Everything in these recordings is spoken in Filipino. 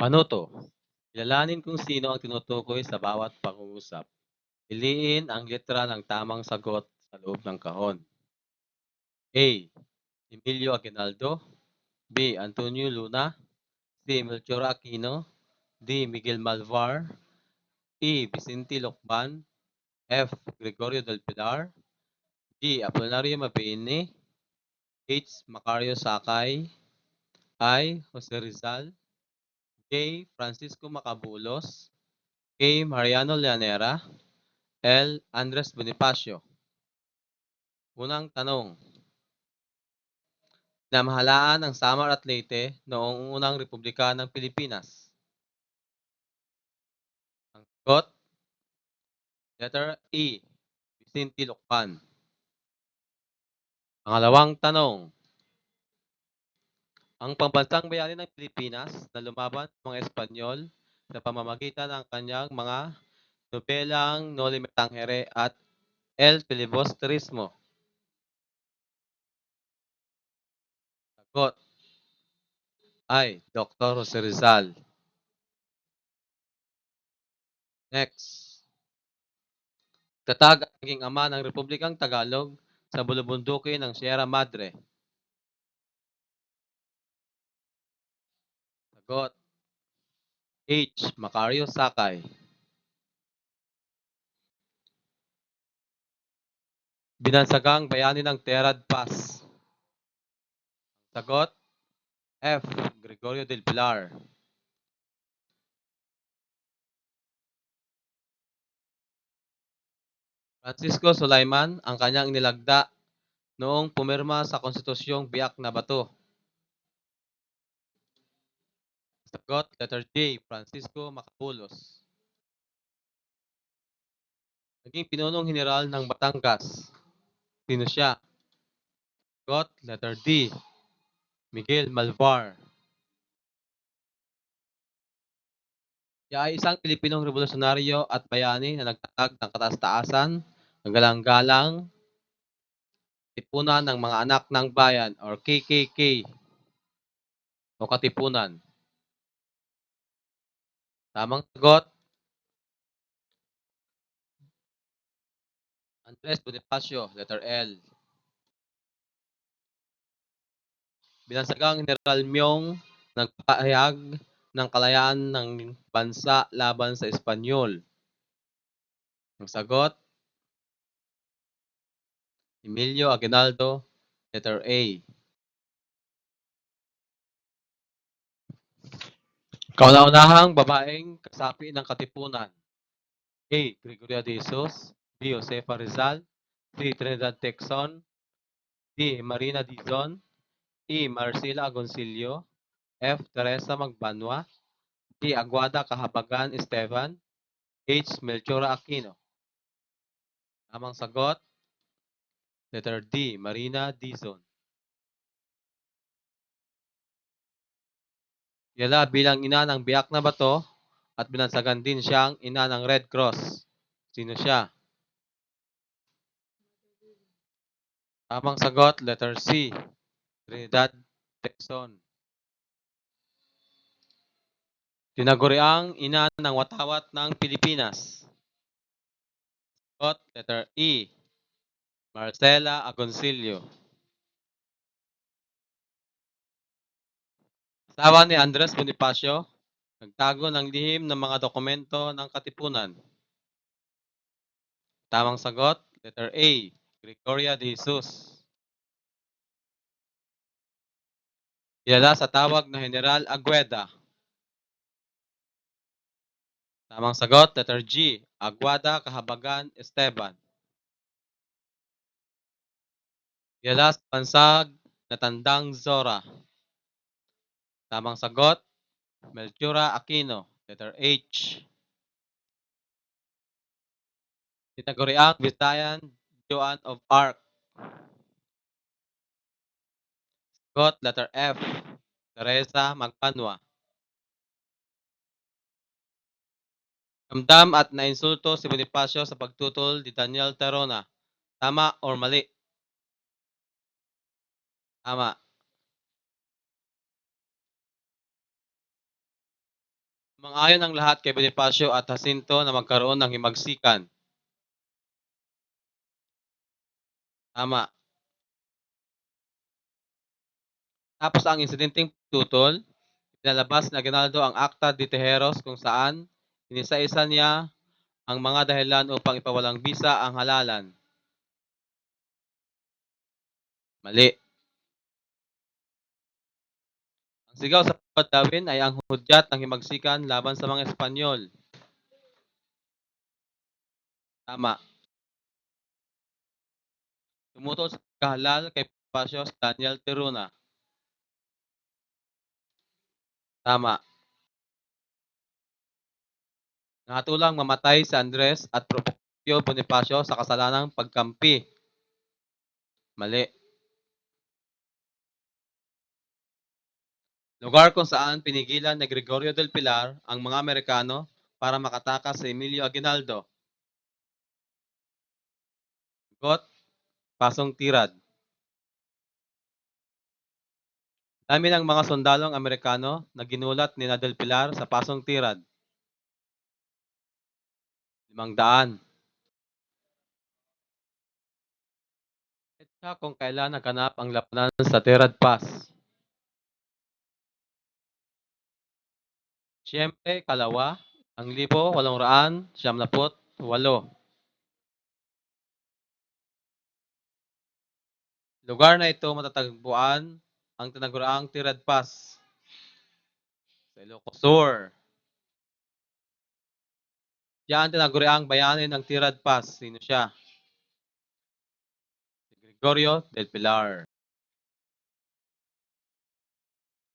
Panuto. Kilalanin kung sino ang tinutukoy sa bawat pangungusap. Piliin ang letra ng tamang sagot sa loob ng kahon. A. Emilio Aguinaldo. B. Antonio Luna. C. Melchor Aquino. D. Miguel Malvar. E. Vicente Locban. F. Gregorio del Pilar. G. Apolinario Mabini. H. Macario Sakay. I. Jose Rizal. J. Francisco Macabulos. K. Mariano Llanera. L. Andres Bonifacio. Unang tanong. Namhalaan ng Samar at Leyte noong unang Republika ng Pilipinas. Ang sagot, letter E. Vicente Locban. Pangalawang tanong. Ang pambansang bayani ng Pilipinas na lumaban sa mga Espanyol sa pamamagitan ng kanyang mga nobelang Noli Me Tangere at El Filibusterismo. Sagot ay Dr. Jose Rizal. Next. Tatag at naging ama ng Republikang Tagalog sa bulubundukin ng Sierra Madre. Sagot. H. Macario Sakay. Binansagang bayani ng Terad Pass. Sagot. F. Gregorio del Pilar. Francisco Sulaiman ang kanyang inilagda noong pumirma sa konstitusyong Biak na Bato. Sagot, letter J. Francisco Macabulos. Naging pinunong general ng Batangas. Sino siya? Sagot, letter D. Miguel Malvar. Siya ay isang Pilipinong revolusyonaryo at bayani na nagtatag ng kataas-taasan, ng galang-galang, tipunan ng mga anak ng bayan or KKK o katipunan. Tamang sagot, Andres Bonifacio, letter L. Binansagang General Myong nagpahayag ng kalayaan ng bansa laban sa Espanyol. Ang sagot, Emilio Aguinaldo, letter A. Kauna-unahang babaeng kasapi ng katipunan. A. Gregoria de Jesus. B. Josefa Rizal. C. Trinidad Tecson. D. Marina Dizon. E. Marcela Agoncillo. F. Teresa Magbanwa. D. Aguada Kahabagan Esteban. H. Melchora Aquino. Tamang sagot, letter D. Marina Dizon. Kilala bilang ina ng Biak na Bato at binansagan din siyang ina ng Red Cross. Sino siya? Tamang sagot, letter C. Trinidad Tecson. Tinaguriang ina ng watawat ng Pilipinas. Sagot, letter E. Marcela Agoncillo. Asawa ni Andres Bonifacio, nagtago ng lihim ng mga dokumento ng katipunan. Tamang sagot, letter A. Gregoria de Jesus. Kilala sa tawag na General Agueda. Tamang sagot, letter G. Aguada Kahabagan Esteban. Kilala sa bansag na Tandang Zora. Tamang sagot, Melchora Aquino, letter H. Tinaguriang Visayan Joan of Arc. Sagot, letter F. Teresa Magbanwa. Damdam at nainsulto si Bonifacio sa pagtutol ni Daniel Terona. Tama or mali? Tama. Mang-ayon ang lahat kay Bonifacio at Jacinto na magkaroon ng himagsikan. Tama. Tapos ang insidenteng tutol, pinalabas ni Aguinaldo ang Acta de Tejeros kung saan inisa-isa niya ang mga dahilan upang ipawalang bisa ang halalan. Mali. Ang sigaw sa Dawin ay ang hudyat ng himagsikan laban sa mga Espanyol. Tama. Tumutol sa kahalal kay Bonifacio si Daniel Tiruna. Tama. Nahatulang mamatay si Andres at Procopio Bonifacio sa kasalanang pagkampi. Mali. Lugar kung saan pinigilan ni Gregorio del Pilar ang mga Amerikano para makatakas sa Emilio Aguinaldo. Got, Pasong Tirad. Dami ng mga sundalong Amerikano na ginulat ni Del Pilar sa Pasong Tirad. 500. Petsa kung kailan naganap ang labanan sa Tirad Pass. Siyempre, kalawa, ang 1878. Lugar na ito matatagpuan ang tinaguriang Tirad Pass sa Ilocos Sur. Siya ang tinaguriang bayani ng Tirad Pass. Sino siya? Si Gregorio del Pilar.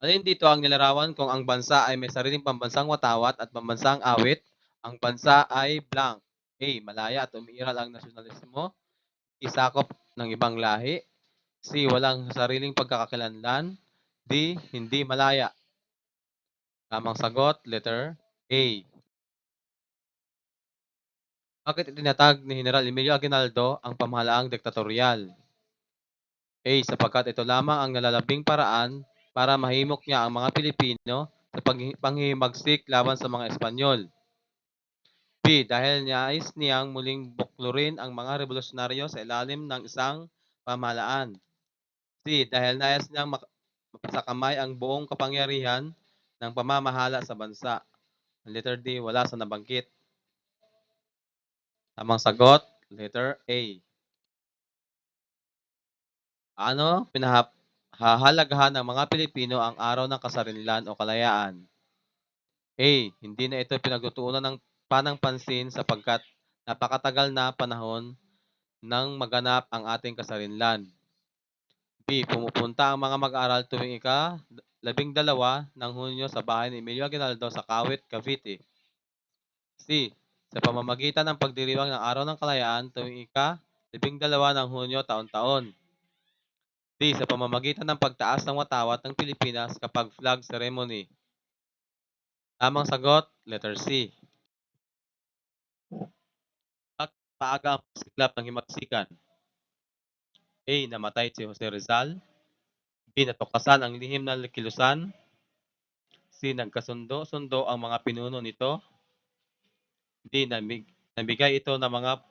Alin dito ang nilarawan kung ang bansa ay may sariling pambansang watawat at pambansang awit? Ang bansa ay blank. A. Malaya at umiiral ang nasyonalismo. Isakop ng ibang lahi. C. Walang sariling pagkakakilanlan. D. Hindi malaya. Tamang sagot, letter A. Bakit itinatag ni General Emilio Aguinaldo ang pamahalaang diktatorial? A. Sapagkat ito lamang ang nalalabing paraan para mahimok niya ang mga Pilipino sa panghihimagsik laban sa mga Espanyol. B. Dahil nais niyang muling buklurin ang mga revolusyonaryo sa ilalim ng isang pamahalaan. C. Dahil nais niyang mapasakamay ang buong kapangyarihan ng pamamahala sa bansa. Letter D. Wala sa nabanggit. Tamang sagot, letter A. Ano pinahahalagahan ng mga Pilipino ang araw ng kasarinlan o kalayaan? A. Hindi na ito pinagtutuunan ng panang pansin sapagkat napakatagal na panahon nang maganap ang ating kasarinlan. B. Pumupunta ang mga mag-aaral tuwing ika-12 ng Hunyo sa bahay ni Emilio Aguinaldo sa Kawit, Cavite. C. Sa pamamagitan ng pagdiriwang ng Araw ng Kalayaan tuwing ika-12 ng Hunyo taon-taon. D. Sa pamamagitan ng pagtaas ng watawat ng Pilipinas kapag flag ceremony. Tamang sagot, letter C. Bakit paaga ang pasiklap ng himagsikan? A. Namatay si Jose Rizal. B. Natuklasan ang lihim na kilusan. C. Nagkasundo-sundo ang mga pinuno nito. D. Nabigay ito ng mga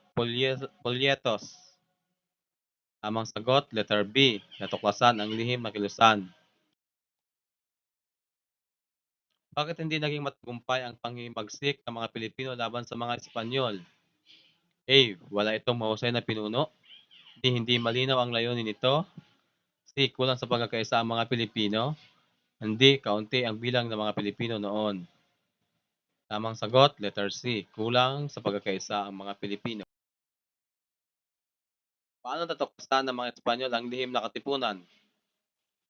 polyetos. Tamang sagot, letter B. Natuklasan ang lihim na kilusan. Bakit hindi naging matagumpay ang panghimagsik ng mga Pilipino laban sa mga Espanyol? A. Wala itong mahusay na pinuno. D. Hindi malinaw ang layunin nito. C. Kulang sa pagkakaisa ang mga Pilipino. D. Kaunti ang bilang ng mga Pilipino noon. Tamang sagot, letter C. Kulang sa pagkakaisa ang mga Pilipino. Paano natuklasan ng mga Espanyol ang lihim na katipunan?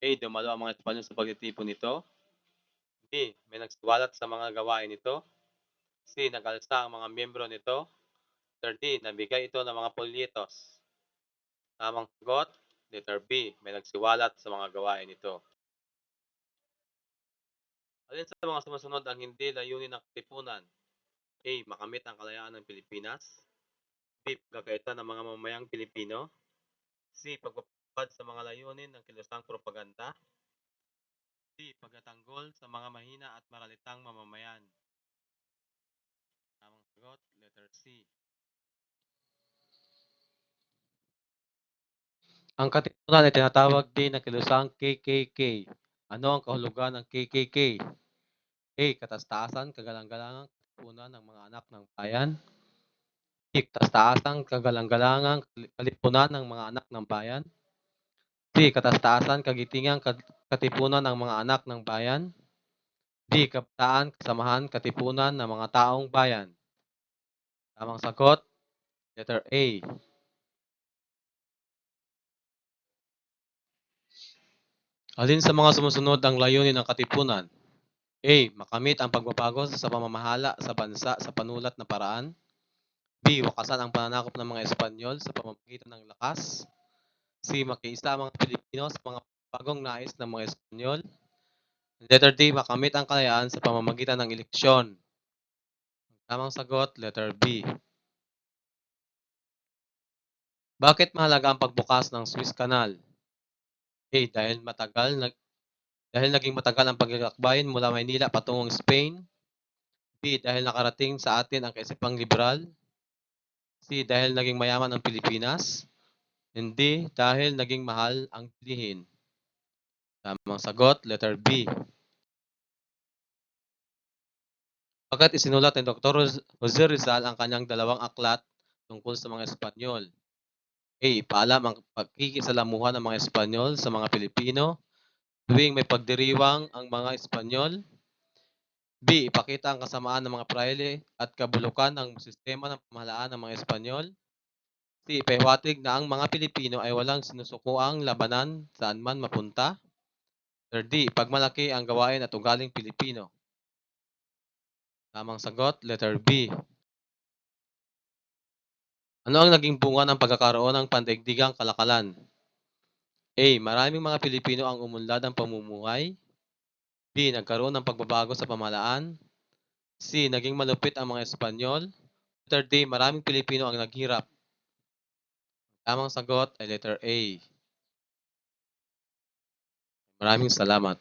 A. Dumalo ang mga Espanyol sa pagtitipon nito. B. May nagsiwalat sa mga gawain nito. C. Nag-alsa ang mga miyembro nito. D. Nabigay ito ng mga polyetos. Tamang sagot, letter B. May nagsiwalat sa mga gawain nito. Alin sa mga sumusunod ang hindi layunin ng katipunan? A. Makamit ang kalayaan ng Pilipinas. B. Pagkakaita ng mga mamamayang Pilipino. C. Pagpapatupad sa mga layunin ng kilusang propaganda. D. Pagtatanggol sa mga mahina at maralitang mamamayan. Sagot, letter C. Ang katipunan ay tinatawag din na kilusang KKK. Ano ang kahulugan ng KKK? A. Kataas-taasan, kagalang-galangang katipunan ng mga anak ng bayan. B. Kataas-taasan, kagalang-galangang kalipunan ng mga anak ng bayan. C. Kataas-taasan, kagitingang katipunan ng mga anak ng bayan. D. Kabataan, kasamahan, katipunan ng mga taong bayan. Tamang sagot, letter A. Alin sa mga sumusunod ang layunin ng katipunan? A. Makamit ang pagbabago sa pamamahala sa bansa sa panulat na paraan. B. Wakasan ang pananakop ng mga Espanyol sa pamamagitan ng lakas. C. Makiisa ang mga Pilipino sa mga bagong nais ng mga Espanyol. Letter D. Makamit ang kalayaan sa pamamagitan ng eleksyon. Tamang sagot, letter B. Bakit mahalaga ang pagbukas ng Suez Canal? A. Dahil naging matagal ang paglalakbay mula Maynila patungong Spain. B. Dahil nakarating sa atin ang kaisipang liberal. C. Dahil naging mayaman ang Pilipinas. Hindi, dahil naging mahal ang bilihin. Tamang sagot, letter B. Bakit isinulat ni Dr. Jose Rizal ang kanyang dalawang aklat tungkol sa mga Espanyol? A. Paalam ang pagkikisalamuhan ng mga Espanyol sa mga Pilipino tuwing may pagdiriwang ang mga Espanyol. B. Ipakita ang kasamaan ng mga praile at kabulukan ng sistema ng pamahalaan ng mga Espanyol. C. Ipahiwatig na ang mga Pilipino ay walang sinusukuang labanan saan man mapunta. Letter D. Pagmalaki ang gawain at ugaling Pilipino. Tamang sagot, letter B. Ano ang naging bunga ng pagkakaroon ng pandaigdigang kalakalan? A. Maraming mga Pilipino ang umunlad ng pamumuhay. B. Nagkaroon ng pagbabago sa pamahalaan. C. Naging malupit ang mga Espanyol. Letter D. Maraming Pilipino ang naghirap. Tamang sagot ay letter A. Maraming salamat.